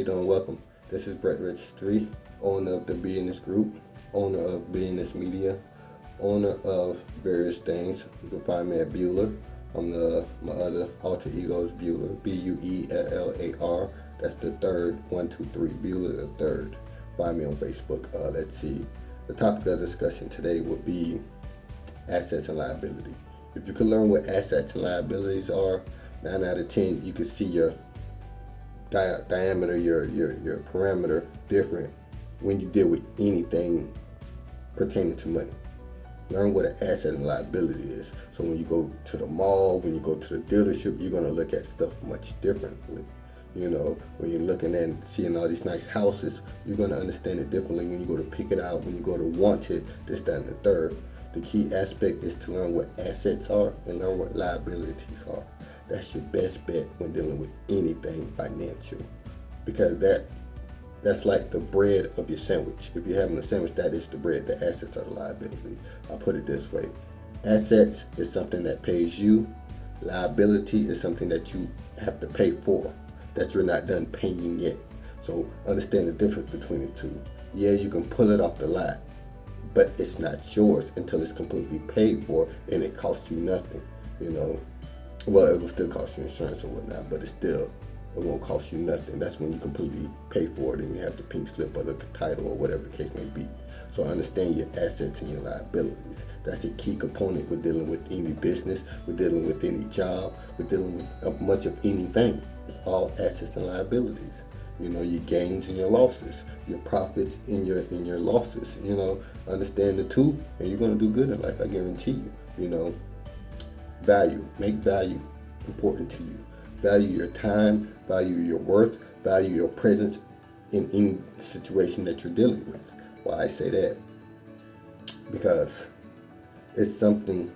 you doing? Welcome. This is Brett Registry, owner of the Business Group, owner of Business Media, owner of various things. You can find me at Buellar. My other alter ego is Buellar, Buellar. That's the third, 1, 2, 3, Buellar the third. Find me on Facebook. Let's see. The topic of discussion today would be assets and liability. If you can learn what assets and liabilities are, 9 out of 10, you can see your diameter, your parameter different when you deal with anything pertaining to money. Learn what an asset and liability is. So when you go to the mall, when you go to the dealership, you're going to look at stuff much differently. You know, when you're looking and seeing all these nice houses, you're going to understand it differently when you go to pick it out, when you go to want it, this, that, and the third. The key aspect is to learn what assets are and learn what liabilities are. That's your best bet when dealing with anything financial, because that's like the bread of your sandwich. If you're having a sandwich, that is the bread. The assets are the liability. I'll put it this way. Assets is something that pays you. Liability is something that you have to pay for, that you're not done paying yet. So understand the difference between the two. Yeah, you can pull it off the lot, but it's not yours until it's completely paid for and it costs you nothing, you know. Well, it will still cost you insurance or whatnot, but it won't cost you nothing. That's when you completely pay for it and you have the pink slip or the title or whatever the case may be. So understand your assets and your liabilities. That's a key component with dealing with any business, with dealing with any job, with dealing with much of anything. It's all assets and liabilities. You know, your gains and your losses, your profits and your losses. You know, understand the two, and you're gonna do good in life. I guarantee you. You know. Value. Make value important to you. Value your time, value your worth, value your presence in any situation that you're dealing with. Why I say that? Because it's something.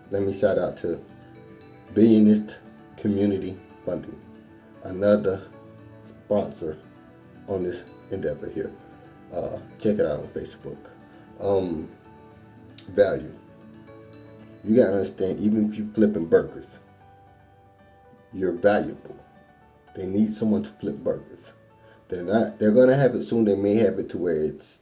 Let me shout out to Billionist Community Funding, another sponsor on this endeavor here. Check it out on Facebook. Value. You gotta understand, even if you're flipping burgers, you're valuable. They need someone to flip burgers. They're gonna have it soon. They may have it to where it's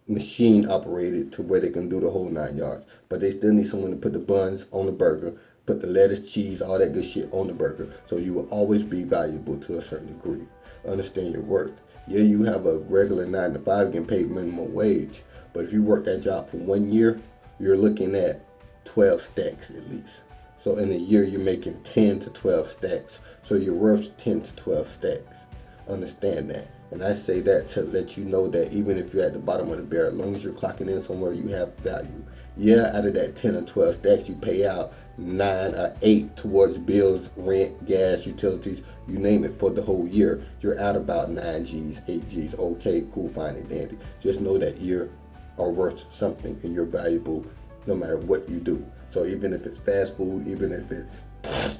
machine operated to where they can do the whole 9 yards. But they still need someone to put the buns on the burger, put the lettuce, cheese, all that good shit on the burger. So you will always be valuable to a certain degree. Understand your worth. Yeah, you have a regular 9 to 5 getting paid minimum wage. But if you work that job for 1 year, you're looking at 12 stacks at least. So in a year, you're making 10 to 12 stacks. So you're worth 10 to 12 stacks. Understand that. And I say that to let you know that even if you're at the bottom of the barrel, as long as you're clocking in somewhere, you have value. Yeah, out of that 10 or 12 stacks, you pay out 9 or 8 towards bills, rent, gas, utilities, you name it, for the whole year. You're out about 9 G's, 8 G's. Okay, cool, fine and dandy. Just know that you're are worth something and you're valuable no matter what you do. So even if it's fast food, even if it's,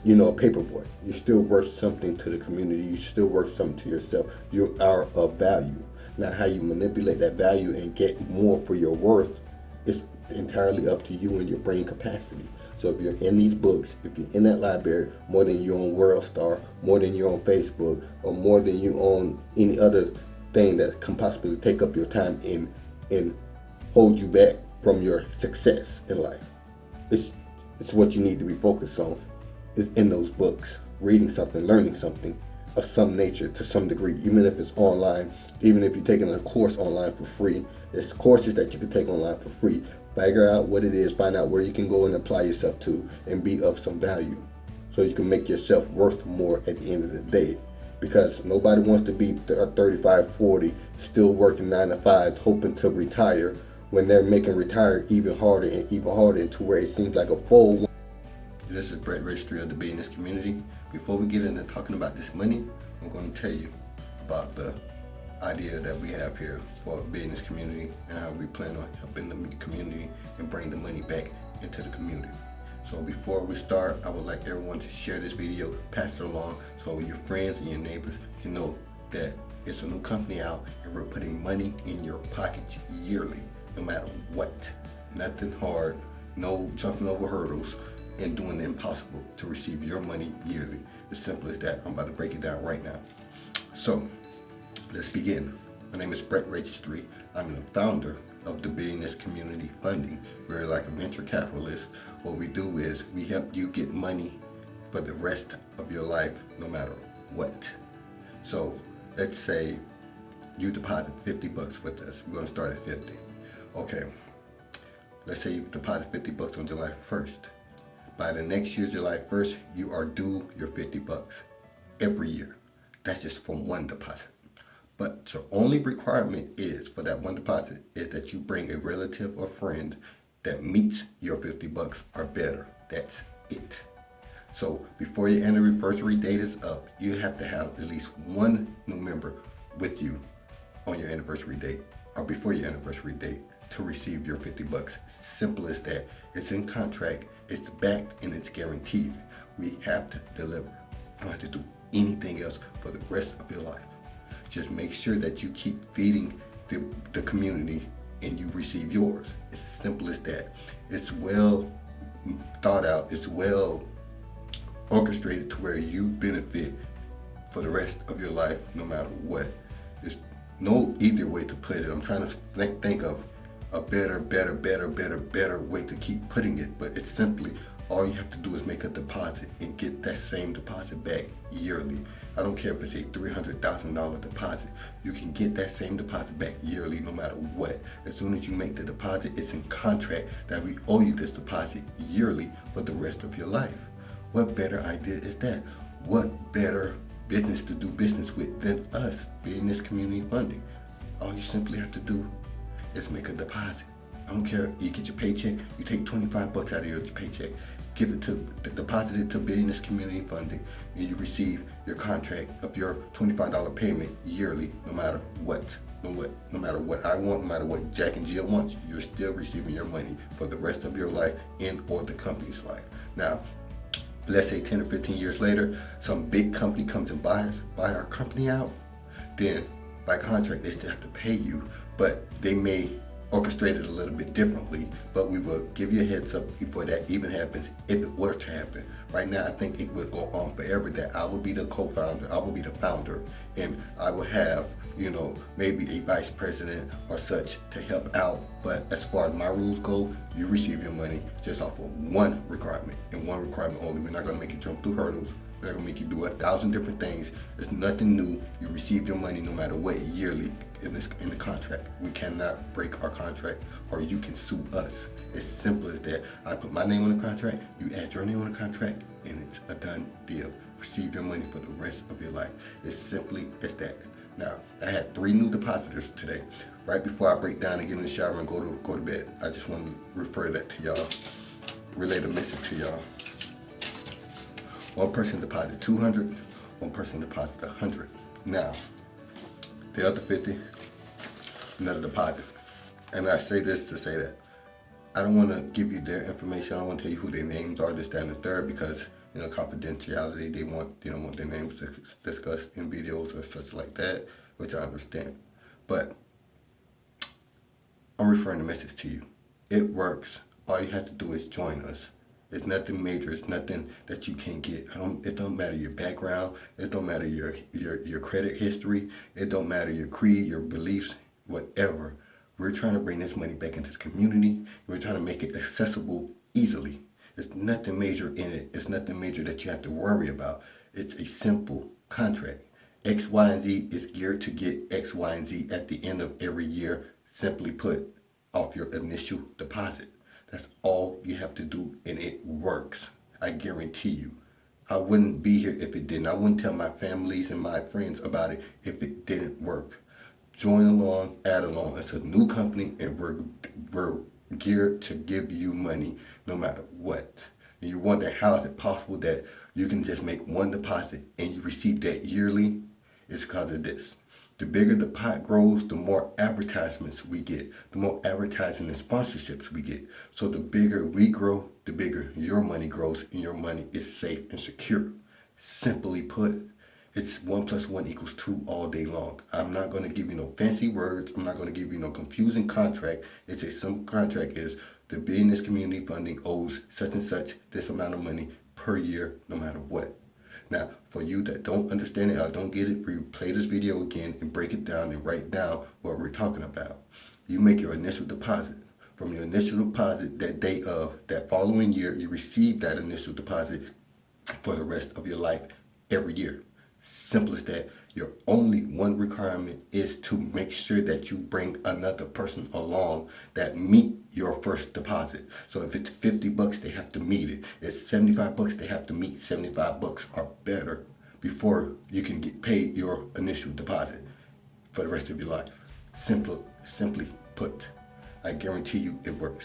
you know, a paperboy, you're still worth something to the community. You're still worth something to yourself. You are of value. Now, how you manipulate that value and get more for your worth is entirely up to you and your brain capacity. So if you're in these books, if you're in that library, more than you're on WorldStar, more than you're on Facebook, or more than you on any other thing that can possibly take up your time and hold you back from your success in life. It's what you need to be focused on is in those books, reading something, learning something of some nature to some degree, even if it's online, even if you're taking a course online for free. There's courses that you can take online for free. Figure out what it is, find out where you can go and apply yourself to and be of some value so you can make yourself worth more at the end of the day. Because nobody wants to be 35, 40, still working 9 to 5s, hoping to retire when they're making retire even harder to where it seems like a full. This is Brett Registry of the Business Community. Before we get into talking about this money, I'm going to tell you about the idea that we have here for a business community and how we plan on helping the community and bring the money back into the community. So before we start, I would like everyone to share this video, pass it along so your friends and your neighbors can know that it's a new company out and we're putting money in your pocket yearly, no matter what. Nothing hard, no jumping over hurdles and doing the impossible to receive your money yearly. As simple as that. I'm about to break it down right now. So, let's begin. My name is Brett Registry. I'm the founder of the Business Community Funding. We're like a venture capitalist. What we do is we help you get money for the rest of your life, no matter what. So, let's say you deposit 50 bucks with us. We're going to start at 50. Okay. Let's say you deposit 50 bucks on July 1st. By the next year, July 1st, you are due your 50 bucks every year. That's just from one deposit. But your only requirement is for that one deposit is that you bring a relative or friend that meets your 50 bucks or better. That's it. So before your anniversary date is up, you have to have at least one new member with you on your anniversary date or before your anniversary date to receive your 50 bucks. Simple as that. It's in contract, it's backed, and it's guaranteed. We have to deliver. You don't have to do anything else for the rest of your life. Just make sure that you keep feeding the community and you receive yours. It's simple as that. It's well thought out, it's well orchestrated to where you benefit for the rest of your life no matter what. There's no either way to put it. I'm trying to think of a better way to keep putting it, but it's simply all you have to do is make a deposit and get that same deposit back yearly. I don't care if it's a $300,000 deposit. You can get that same deposit back yearly no matter what. As soon as you make the deposit, it's in contract that we owe you this deposit yearly for the rest of your life. What better idea is that? What better business to do business with than us, Business Community Funding? All you simply have to do is make a deposit. I don't care, you get your paycheck, you take 25 bucks out of your paycheck, give it to, deposit it to Business Community Funding, and you receive your contract of your $25 payment yearly, no matter what. No matter what I want, no matter what Jack and Jill wants, you're still receiving your money for the rest of your life and or the company's life. Now, let's say 10 or 15 years later, some big company comes and buy our company out, then by contract they still have to pay you, but they may orchestrate it a little bit differently, but we will give you a heads up before that even happens, if it were to happen. Right now, I think it will go on forever that I will be the co-founder, I will be the founder, and I will have, maybe a vice president or such to help out. But as far as my rules go, you receive your money just off of one requirement, and one requirement only. We're not gonna make you jump through hurdles. We're not gonna make you do 1,000 different things. There's nothing new. You receive your money no matter what yearly in the contract. We cannot break our contract, or you can sue us. It's simple as that. I put my name on the contract, you add your name on the contract, and it's a done deal. Receive your money for the rest of your life. It's simply as that. Now, I had 3 new depositors today. Right before I break down and get in the shower and go to bed, I just want to refer that to y'all, relay the message to y'all. One person deposited 200, one person deposited 100. Now, the other 50, another deposit. And I say this to say that I don't want to give you their information. I don't want to tell you who their names are, this, that, and the third, because confidentiality. They don't want their names discussed in videos or such like that, which I understand. But I'm referring the message to you. It works. All you have to do is join us. It's nothing major. It's nothing that you can't get. It don't matter your background. It don't matter your credit history. It don't matter your creed, your beliefs, whatever. We're trying to bring this money back into this community. We're trying to make it accessible easily. There's nothing major in it. It's nothing major that you have to worry about. It's a simple contract. X, Y, and Z is geared to get X, Y, and Z at the end of every year, simply put, off your initial deposit. That's all you have to do, and it works. I guarantee you. I wouldn't be here if it didn't. I wouldn't tell my families and my friends about it if it didn't work. Join along, add along. It's a new company, and we're geared to give you money no matter what. And you wonder how is it possible that you can just make one deposit and you receive that yearly? It's because of this. The bigger the pot grows, the more advertisements we get, the more advertising and sponsorships we get. So the bigger we grow, the bigger your money grows, and your money is safe and secure. Simply put, it's 1 + 1 = 2 all day long. I'm not going to give you no fancy words. I'm not going to give you no confusing contract. It's a simple contract. Is the Business Community Funding owes such and such this amount of money per year, no matter what. Now, for you that don't understand it or don't get it, replay this video again and break it down and write down what we're talking about. You make your initial deposit. From your initial deposit, that day of that following year, you receive that initial deposit for the rest of your life every year. Simple as that. Your only one requirement is to make sure that you bring another person along that meet your first deposit. So if it's 50 bucks, they have to meet it. If it's 75 bucks, they have to meet 75 bucks or better before you can get paid your initial deposit for the rest of your life. Simply put, I guarantee you it works.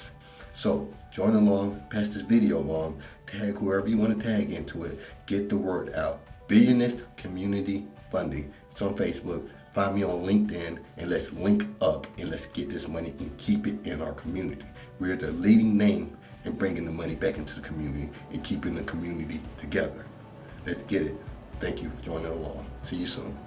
So join along, pass this video along, tag whoever you want to tag into it, get the word out. Billionist Community Funding. It's on Facebook. Find me on LinkedIn and let's link up and let's get this money and keep it in our community. We're the leading name in bringing the money back into the community and keeping the community together. Let's get it. Thank you for joining along. See you soon.